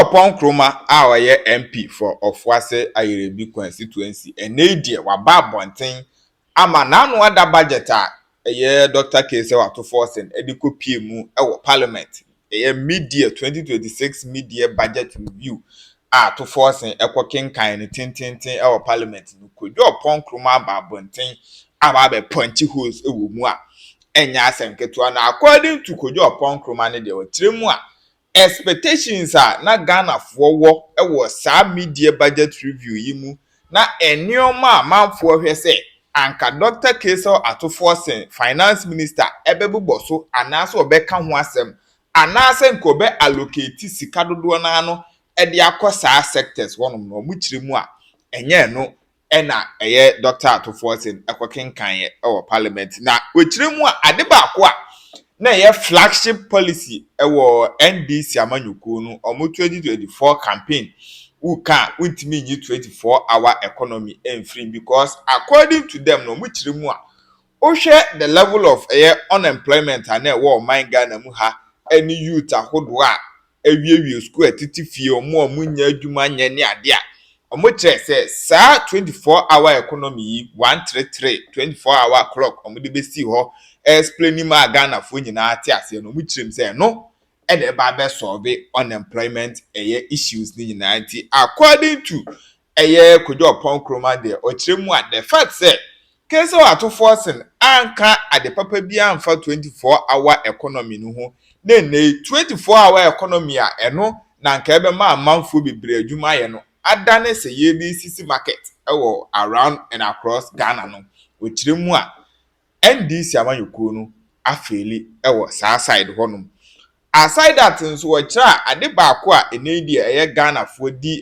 upon Kroma our MP for Ofwase Ayerebi constituency and Nadia Waba Bonting ama nanu ada budget Dr. Kese Ato Forson Ediko PMU Parliament mid-year 2026 mid-year budget review Ato Forson Kin kind tin Parliament no could do upon Kroma ba Bonting aba punchy holes mu a enya asem ketua na according to Kojo upon Kroma ne de otiremu a expectations na Ghana for wo e saa media budget review yi mu na enioma manfo hwe se anka Dr. Kese Ato Forson finance minister ebebubo so anaso obeka ho asem anase nko be allocate sika dodo na ano e de akosa sectors wonom no mu kiremu a enye no ena Dr. Ato Forson ekokenkan ye parliament na okiremu a ade ba ko a na flagship policy NDC amanyuku no omo 2024 campaign uka ultimi 24-hour economy free because according to them no muchirimu a ohwe the level of unemployment and man Ghana mu ha any youth ahodo a awiewie school atiti fie omo nya adwuma nya ne ade a omo kire say sa 24-hour economy 133 24-hour clock omo de besi ho explaining ma Ghana fo nyina ate ase no mu kirim say no e de ba be solve unemployment issues ni nyina anti according to Kojo upon Kroma there o kiremu a the fact say Kese Ato Forson anka ade papa bia amfa 24-hour economy no ho na 24-hour economy a eno na nka ebe ma amanfo bebre adwuma ye no adane se ye ni sisi market around and across Ghana no o kiremu a NDC amanyuku no afeli saa side honum aside that nso wo kira ade ba ko a enedi Ghana fo di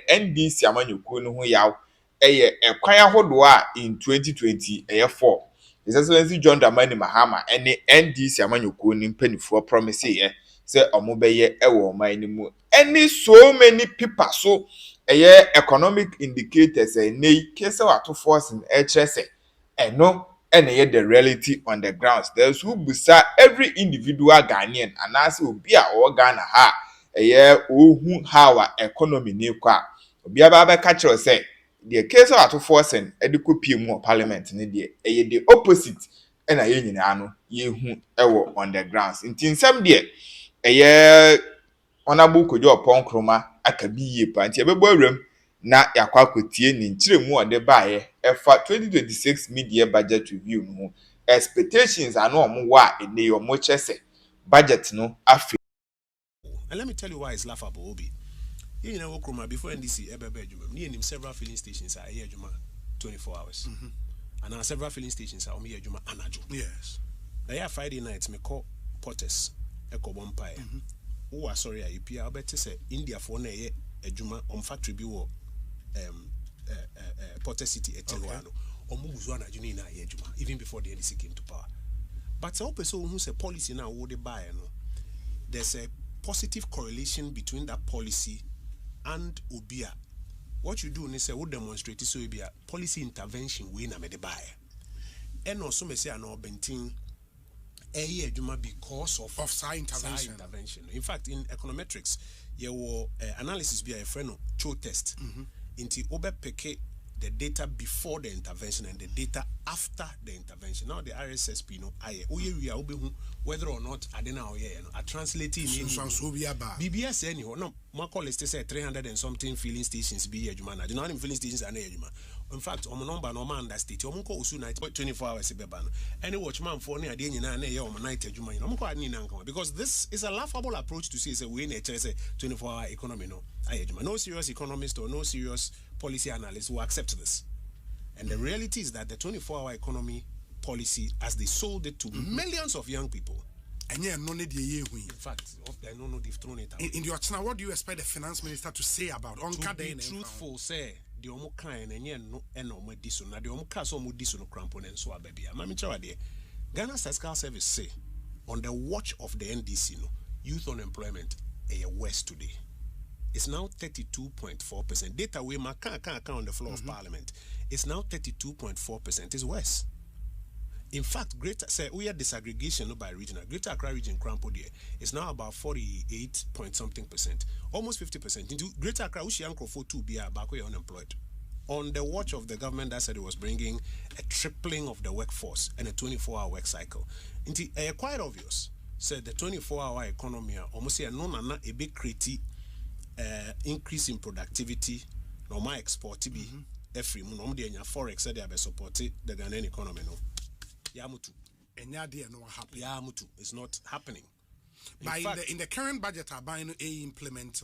NDC amanyuku no ho yaw ekwan ahodo a in 2020 4 His Excellency John Dramani Mahama ene NDC amanyuku ni mpanifo promise say omobeye man ni mu any so many people so economic indicators Kese Ato Forson kire say eno and the reality on the grounds. There's who busa every individual Ghanaian and as obi a o Ghana ha ohu how our economy ni kwa obi aba catch us say the Kese Ato Forson ediko PMU parliament ni the opposite and aye nyina no yehu on the grounds in some there honorable Kojo upon Kroma akabi ye pa nti ebebo awram na yakwa kotie ni nkiremu ode baaye efa 2026 mid-year budget review no expectations are no omo ene omo chese budget no afi. And let me tell you why it's laughable, Obi. You know, Kroma before NDC ebebe adwuma ni enim several filling stations are here adwuma 24 hours. And there are several filling stations are here adwuma anajo. Yes. Now Friday night me call Porters eko bompae. Oh, sorry, I appear bet say India for na ye adwuma on factory bi wo Porter City etelwano omuguzo anajo ni na ye adwuma even before the NDC came to power. But some person who say policy now wo dey buy no, there's a positive correlation between that policy and obia. What you do is say we demonstrate so obia policy intervention we na me dey buy. And also me say no bentin because of side intervention. In fact, in econometrics, you will analysis be a friend of Cho test. Into obe peke the data before the intervention and the data after the intervention. Now the RSSP no aye we are whether or not adena oye no a translate in BBS anyhow no my call is to say 300 and something filling stations be adwuma na the filling stations are na adwuma. In fact on number no man that state omo ko usu night 24 hours beba no any watchman for na ade nyina na ye omo night adwuma no omo ko ani na nkan because this is a laughable approach to say we na say 24-hour economy no aye adwuma. No serious economist or no serious policy analysts will accept this. And the reality is that the 24-hour economy policy, as they sold it to millions of young people, and yeah, no need in fact, I don't know they've thrown it out. In your channel, what do you expect the finance minister to say about on to be truthful, say the omo kind and yeah no eno diso na the omo kaso mo diso no crampon and so baby. Mami chawade. Ghana's Fiscal Service say on the watch of the NDC no youth unemployment west today. It's now 32.4%. Data we can't on the floor of Parliament. It's now 32.4%. It's worse. In fact, greater say we are disaggregation by regional. Greater Accra region, Crampo there, is now about 48 point something %, almost 50%. Into Greater Accra, which Yanko for 2 be back unemployed. On the watch of the government that said it was bringing a tripling of the workforce and a 24-hour work cycle. Into quite obvious, said the 24-hour economy almost a no a big critique increase in productivity, no my export to be every month. Forex said they have supported the Ghanaian economy. No. Yamutu. Yamutu. It's not happening. In the current budget, are buying a implement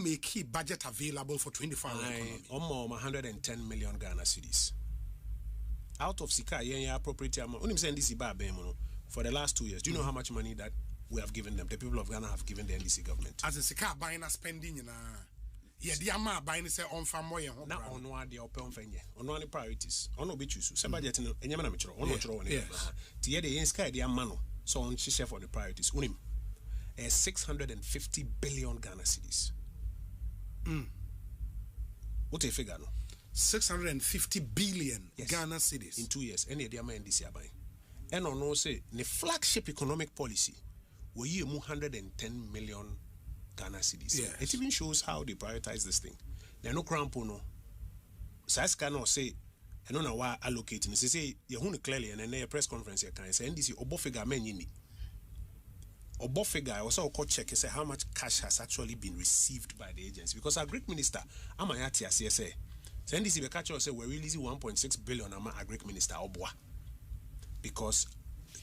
make budget available for 24-hour economy. Almost 110 million Ghana cedis. Out of Sika, appropriate amount. For the last 2 years, do you know how much money that we have given them? The people of Ghana have given the NDC government. As a Sika buying a spending yeah, the amount buying say on farm more. Now on one the open fenye. On one priorities. On no bichusu. Se budget no enyama na metro. On no chro on it. Tie the yen sky the amano. So on share for the priorities. Unim 650 billion Ghana cedis. What a figure no? 650 billion Ghana cedis in 2 years. Any the amount NDC abai. And on no say the flagship economic policy we ye 110 million Ghana cedis. Yes. It even shows how they prioritize this thing. There no crampo no. Saska no say I don't know why allocating. Say you clearly and then a press conference you can say NDC obo figure men yini. Obo figure also call check say how much cash has actually been received by the agency, because our Greek minister Amayati say NDC be catch us say we're releasing 1.6 billion a Greek minister obwa. Because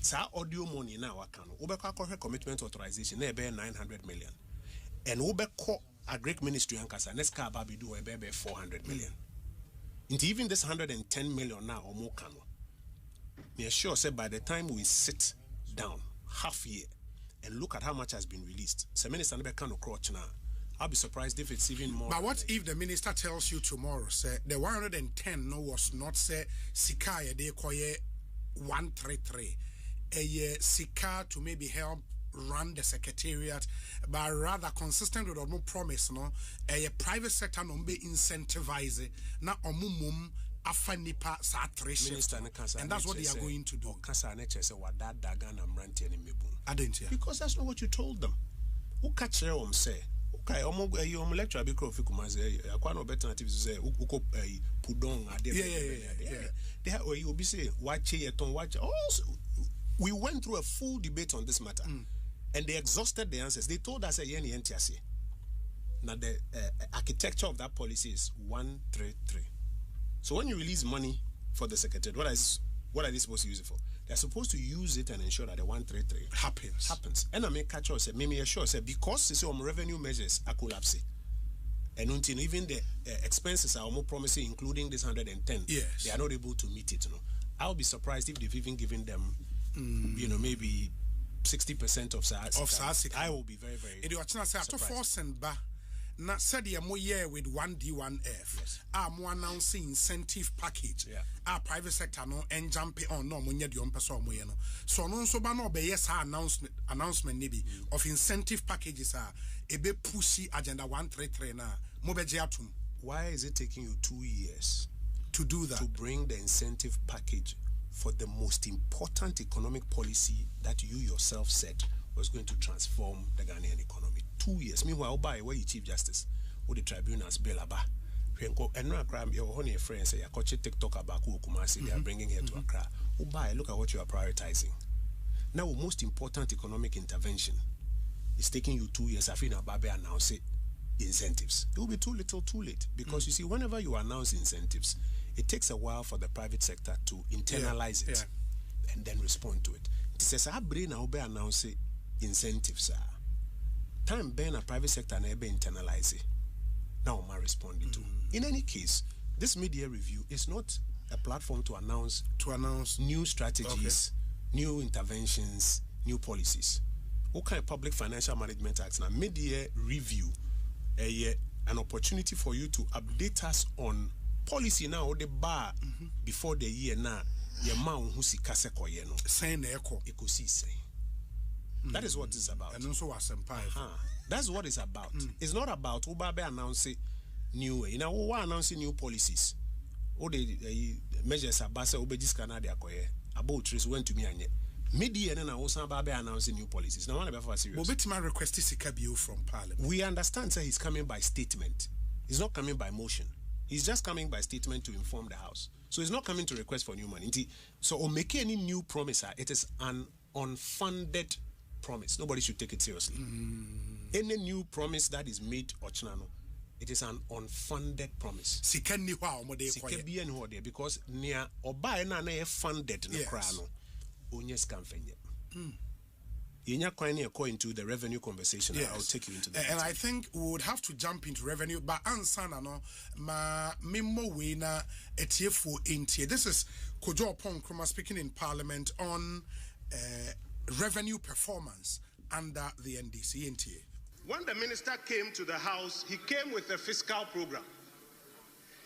sa audio money now can Obeka commitment authorization na be 900 million. And Obeko a Greek ministry and Kasa next car baby do a baby 400 million. And even this 110 million now or more can. Me sure say by the time we sit down half year and look at how much has been released, so minister never can crotch now. I'll be surprised if it's even more. But what if the minister tells you tomorrow, say the 110 no was not say Sikaya de koye 133 a year Sika to maybe help run the secretariat, but rather consistent with no promise, no a private sector no be incentivize na omumum afanipa sa minister, and that's what they are going to do. Because that's not what you told them. Who catch them say? Okay, lecture be crop fikumaze. Akwano better natives say uko pudong yeah. They have you be say watch yeton watch. Also, we went through a full debate on this matter, and they exhausted the answers. They told us now the architecture of that policy is 133. So when you release money for the secretary, what are they supposed to use it for? They're supposed to use it and ensure that the 133 happens. And I may catch us say, maybe sure say because it's revenue measures are collapsing. And until even the expenses are more promising, including this 110, yes, they are not able to meet it. I'll be surprised if they've even given them, maybe 60% of SARS. I will be very, very surprised. Ato Forson na said ya mo year with 1D1F. Mo announcing incentive package. Our private sector no and jump on no mo nya de on person mo ye no. So no so ba no be yes announcement nibi of incentive packages ebe pushi agenda 133 na mo be je atum. Why is it taking you 2 years to do that? To bring the incentive package for the most important economic policy that you yourself said was going to transform the Ghanaian economy. 2 years. Meanwhile, by where you Chief Justice, with the tribunals bill aba. And no crime, your honey friends say, I coach TikTok about Kumasi, they are bringing her to Accra. By look at what you are prioritizing. Now, most important economic intervention is taking you 2 years. I feel Ababe announce it. Incentives. It will be too little, too late. Because you see, whenever you announce incentives, it takes a while for the private sector to internalize it and then respond to it. It says, I bring now be announce incentives. Time ben a private sector never internalize it. Now am I responding to? In any case, this media review is not a platform to announce new strategies, new interventions, new policies. What kind of public financial management acts now? Media review an opportunity for you to update us on policy now or the bar before the year now. Your man who see kaseko no saying echo say. That is what it's about. And also that's what it's about. It's not about Ubabe announcing new, announcing new policies. all the measures are basa obejis Canada akoye about trees went to me and media and also announcing new policies. Now, one about serious. But my request is Sikabio from Parliament. We understand that he's coming by statement. He's not coming by motion. He's just coming by statement to inform the House. So he's not coming to request for new money. So or make any new promise, it is an unfunded promise. Nobody should take it seriously. Any new promise that is made Ochnano, it is an unfunded promise. Because near Oba na funded no krano. Onyes Kamfenye. According to the revenue conversation, yes. I'll take you into that. And I think we would have to jump into revenue, but ansana no ma mimo wena etiefo intie. This is Kojo Ponkroma speaking in Parliament on revenue performance under the NDC intie. When the minister came to the House, he came with a fiscal program.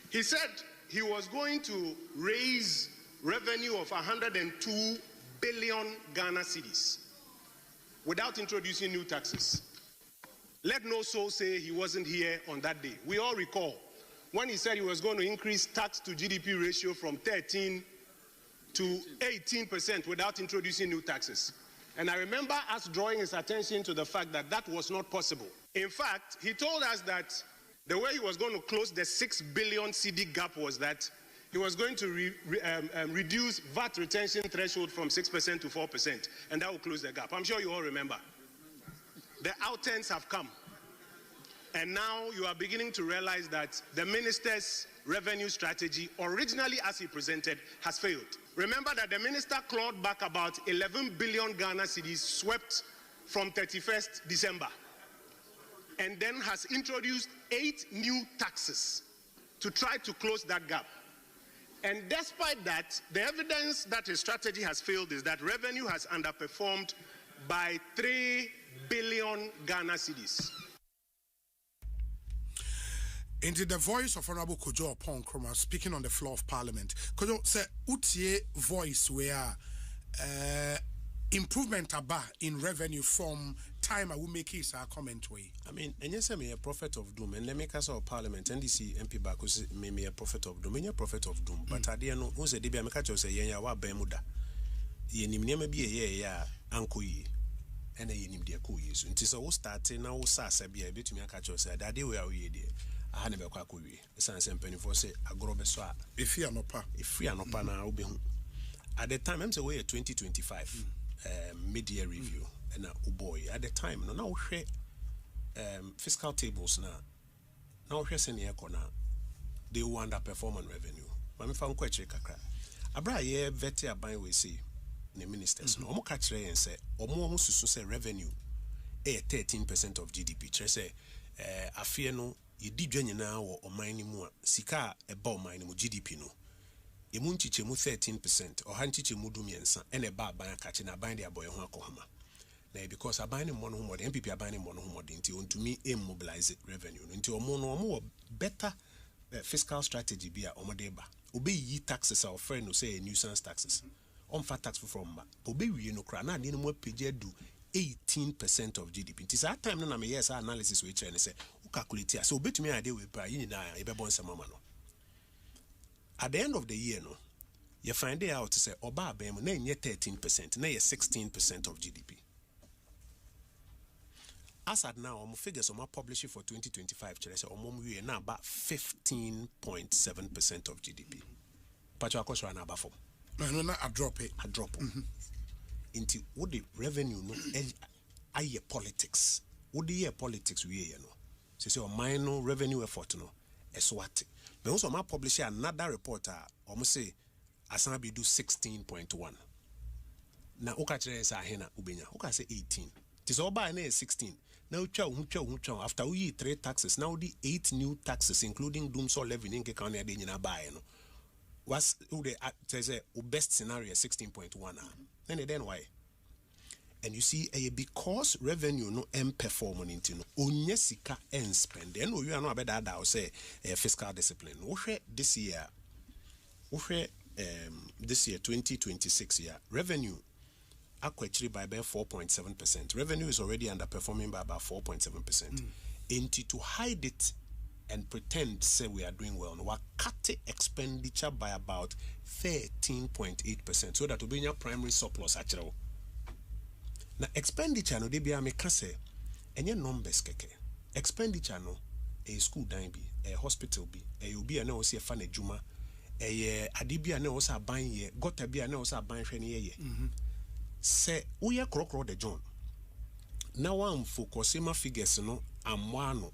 He said he was going to raise revenue of 102 billion Ghana cedis without introducing new taxes. Let no soul say he wasn't here on that day. We all recall when he said he was going to increase tax to GDP ratio from 13 to 18% without introducing new taxes. And I remember us drawing his attention to the fact that that was not possible. In fact, he told us that the way he was going to close the 6 billion cedi gap was that he was going to reduce VAT retention threshold from 6% to 4%, and that will close the gap. I'm sure you all remember. The outturns have come. And now you are beginning to realize that the minister's revenue strategy, originally as he presented, has failed. Remember that the minister clawed back about 11 billion Ghana cedis swept from 31st December, and then has introduced 8 new taxes to try to close that gap. And despite that, the evidence that his strategy has failed is that revenue has underperformed by 3 billion Ghana cedis. Into the voice of Honorable Kojo Ponkroma speaking on the floor of Parliament. Kojo say utie voice where improvement aba in revenue from time I will make his comment way. I mean, and yes, I'm a prophet of doom, and let me cast our Parliament NDC MP back who's me a prophet of doom, a prophet of doom. But I didn't know who's a DB Makacho say ya wa bemuda. Ye nimne be a ya uncle ye. And a yenim dear cool use. Until so starting now, Sasa be a bit to me a catch us. I did where we did. I had never quack we. The Sans and Penny for say, I grow a swap. If you are not pa, if we are not pa now, be at the time, I'm away at 2025 mid-year review. And oh boy, at the time, no, now we fiscal tables now we send corner. They will underperform on revenue. But me found quite kakra. Abra ye vete aban we say. The ministers no catch and say or say revenue 13% of GDP. Say I fear no you did now or mining more sika about mining GDP no. You mun teach mu 13% or han teach mu dumiensa and a bar by catching a bind their boy Kohama. Now because I bind mono more the MPP are binding mono more to me immobilize revenue into a more better fiscal strategy be a omodeba. Obey ye taxes our friend who say nuisance taxes. On fat tax from obey we no crana didn't more PJ do 18% of GDP. It is that time no na yes analysis we try and say who calculate here. So bet me idea we pay in na e be bon sama no. At the end of the year no, you find it out to say oba abem na nye 13%, na ye 16% of GDP. As at now, figures on my publishing for 2025 say we are now about 15.7% of GDP. Pacho akoswa na about no, I drop it. I drop it. Into what the revenue no aye politics. What the politics we you know. So minor revenue effort no eswati. But also my publish another reporter almost say asan do 16.1. Na uka chere sa hena ubenya. Uka say 18. Tis all by 16. Now after we 3 taxes, now the 8 new taxes including doom so levy in Kenya de nyina buy no. Was who they say best scenario 16.1 then why? And you see because revenue no performing into no onye sika and spend then you are no better that say fiscal discipline. This year 2026 year revenue actually by about 4.7%. Revenue is already underperforming by about 4.7%. Into to hide it and pretend say we are doing well. We cut expenditure by about 13.8%, so that will be your primary surplus actually. Now expenditure no de bia me ka say enye numbers keke. Expenditure no a school dan bi, a hospital bi, a obi a na o se fa na djuma, a ade bia na o sa ban ye, gota bia na o sa ban hwe ne ye. Se uye krokro de John. Now I'm focusing my figures no amwano.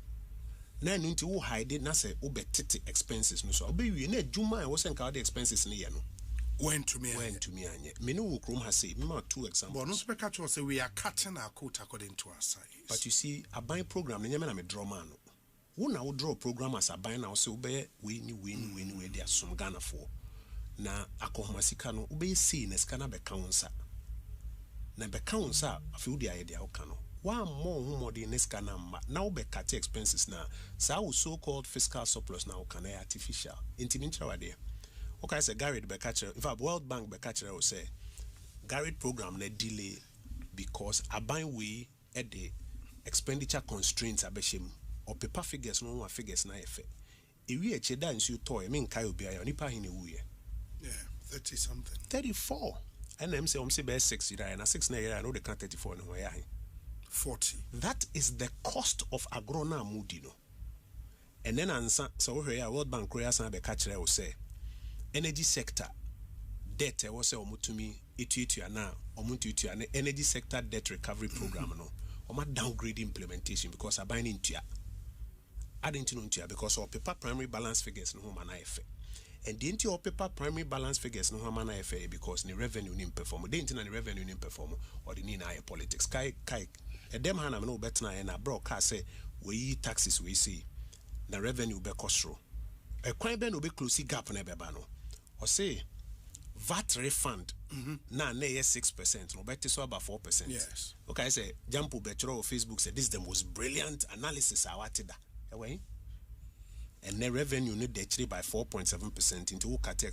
Na nti wo hide na say wo betete expenses no so. Obi wi na djuma e wo se nka the expenses ne ye no. Went to me. Me no Ukrum has said, me 2 examples. But no spectator say we are cutting our quote according to our size. But you see, a buying program, and I'm a draw man. Who now draw program as a buying now, so be win, there some Ghana for. Na akomasikano, ube see Neskana becounsa. Na becounsa, a few the idea okano. One more than Neskana, now be cut expenses now. So called fiscal surplus now can artificial. Intimate idea. Okay, I say Garrett Becatcher. In fact, World Bank Becatcher will say Garrett program ne delay because a buying way at the expenditure constraints abeshim or paper figures no figures na efe. If we eche da nsu toy, mean kayo be ayo nipa hine wuye. Yeah, 30 something. 34. And them say be 60 and 6 na year I know they can 34 no where 40. That is the cost of agrona mudino. And then answer so here World Bank Korea Becatcher will say energy sector debt was say omutumi etuetua na omututua na energy sector debt recovery program no oma downgrade implementation because abine intua adding to ntua because our paper primary balance figures no man efe and the into paper primary balance figures no man efe because the revenue nim perform the into the revenue nim perform or the nina politics kai e dem ha na no betina e na broadcast say we taxes we see na revenue be costro e kwan be no be close gap na be ba no or say VAT refund na 6% no better so about 4%. Yes. Okay, I say Gyamfi Betro on Facebook said this is the most brilliant analysis I wanted that. And the revenue need by 4.7% into what